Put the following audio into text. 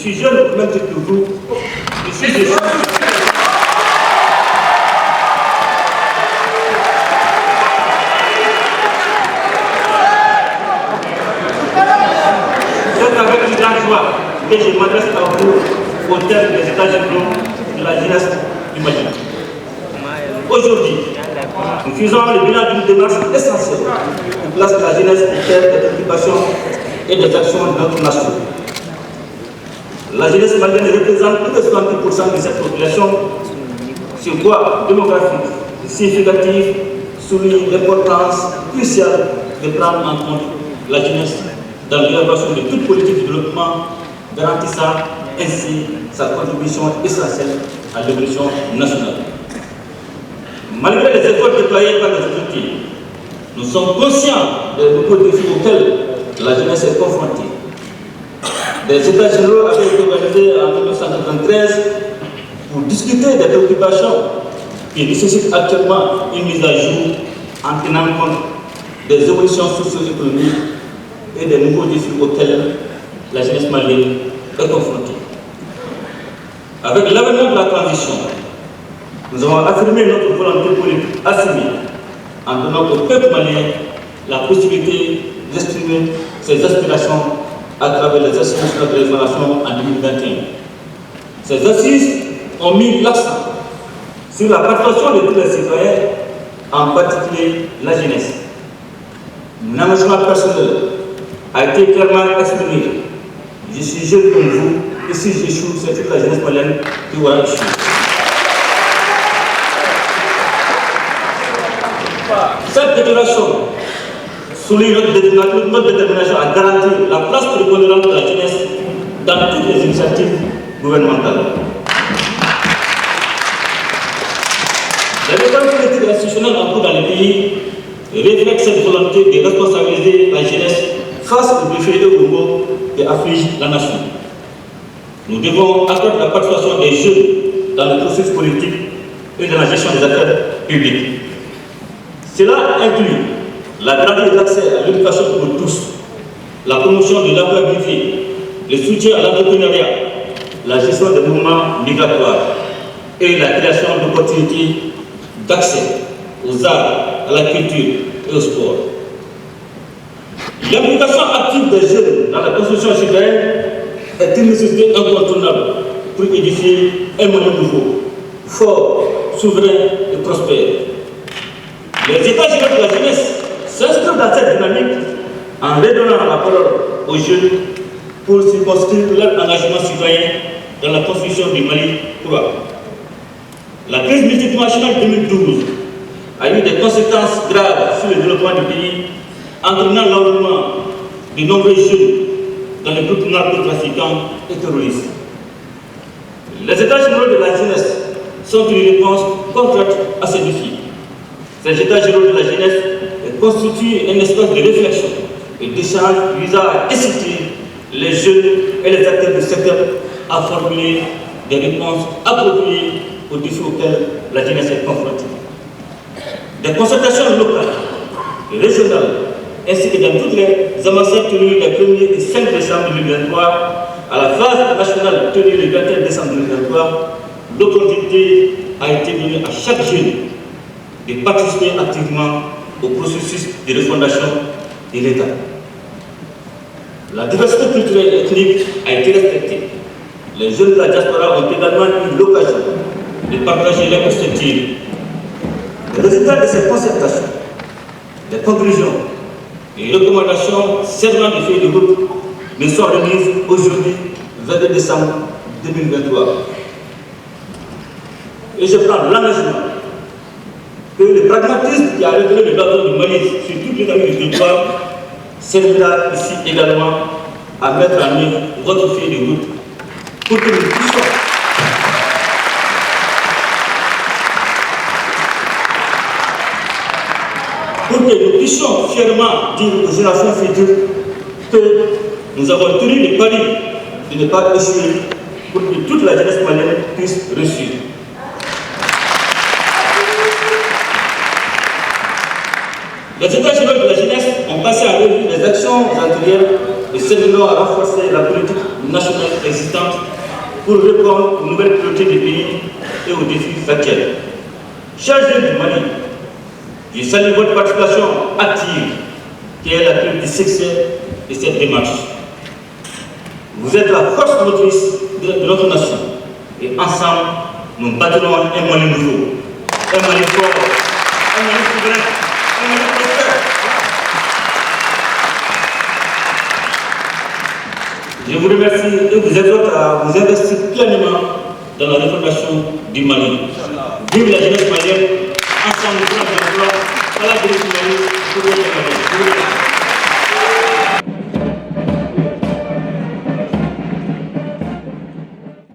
suis jeune au même titre que vous. Je suis jeune. C'est avec une grande joie que je m'adresse à vous au terme des états généraux de la jeunesse du Mali. Aujourd'hui, nous faisons le bilan d'une démarche essentielle qui place la jeunesse au cœur des préoccupations et des actions de notre nation. La jeunesse malienne représente plus de 70% de cette population. Ce poids démographique significatif souligne l'importance cruciale de prendre en compte la jeunesse dans l'élaboration de toute politique de développement, garantissant ainsi sa contribution essentielle à l'évolution nationale. Malgré les efforts déployés par les autorités, nous sommes conscients des nombreux défis auxquels la jeunesse est confrontée. Des états généraux avaient été organisés en 1993 pour discuter des préoccupations qui nécessitent actuellement une mise à jour en tenant compte des évolutions socio-économiques et des nouveaux défis auxquels la jeunesse malienne est confrontée. Avec l'avènement de la transition, nous avons affirmé notre volonté politique assumée en donnant au peuple malien la possibilité d'exprimer ses aspirations à travers les assises nationales de l'exonération en 2021. Ces assises ont mis l'accent sur la participation de tous les citoyens, en particulier la jeunesse. Mon engagement personnel a été clairement exprimé. Je suis jeune comme vous, et si j'échoue, c'est toute la jeunesse malienne qui aura échoué. Cette déclaration souligne notre détermination à garantir la place prépondérante de la jeunesse dans toutes les initiatives gouvernementales. Les réformes politiques et institutionnelles en cours dans les pays reflètent cette volonté de responsabiliser la jeunesse face aux défis et aux maux qui affligent la nation. Nous devons accroître la participation des jeunes dans le processus politique et dans la gestion des affaires publiques. Cela inclut la gratuité d'accès à l'éducation pour tous, la promotion de l'employabilité, le soutien à l'entrepreneuriat, la gestion des mouvements migratoires et la création d'opportunités d'accès aux arts, à la culture et au sport. L'implication active des jeunes dans la construction citoyenne est une nécessité incontournable pour édifier un monde nouveau, fort, souverain et prospère. Les États généraux de la jeunesse s'inscrivent dans cette dynamique en redonnant la parole aux jeunes pour circonscrire leur engagement citoyen dans la construction du Mali probable. La crise multinationale 2012 a eu des conséquences graves sur le développement du pays, entraînant l'enrôlement de nombreux jeunes dans les groupes narcotrafiquants et terroristes. Les États généraux de la jeunesse sont une réponse concrète à ces défis. Ces États généraux de la jeunesse constituent un espace de réflexion et d'échange visant à inciter les jeunes et les acteurs du secteur à formuler des réponses appropriées aux défis auxquels la jeunesse est confrontée. Des concertations locales et régionales, ainsi que dans toutes les ambassades tenues les 1er et 5 décembre 2023, à la phase nationale tenue le 21 décembre 2023, l'opportunité a été donnée à chaque jeune de participer activement au processus de refondation de l'État. La diversité culturelle et ethnique a été respectée. Les jeunes de la diaspora ont également eu l'occasion de partager leurs perspectives. Les résultats de ces concertations, les conclusions et les recommandations servant de feuille de route me sont remises aujourd'hui, 22 décembre 2023. Et je prends l'engagement que le pragmatisme qui a révélé le bateau du Mali sur toute l'étendue du territoire servira ici également à mettre en œuvre votre feuille de route pour que nous puissions fièrement dire aux générations futures que nous avons tenu le pari de ne pas échouer pour que toute la jeunesse malienne puisse réussir. Les États généraux de la jeunesse ont passé en revue les actions antérieures et serviront à renforcer la politique nationale existante pour répondre aux nouvelles priorités du pays et aux défis actuels. Chers jeunes du Mali, je salue votre participation active qui est la clé du succès de cette démarche. Vous êtes la force motrice de notre nation et ensemble, nous bâtirons un Mali nouveau, un Mali fort, un Mali souverain, un Mali prospère. Je vous remercie et vous exhorte à vous investir pleinement dans la refondation du Mali. Vive la jeunesse malienne, ensemble nous prenons l'emploi, à la direction du Mali, pour le Mali.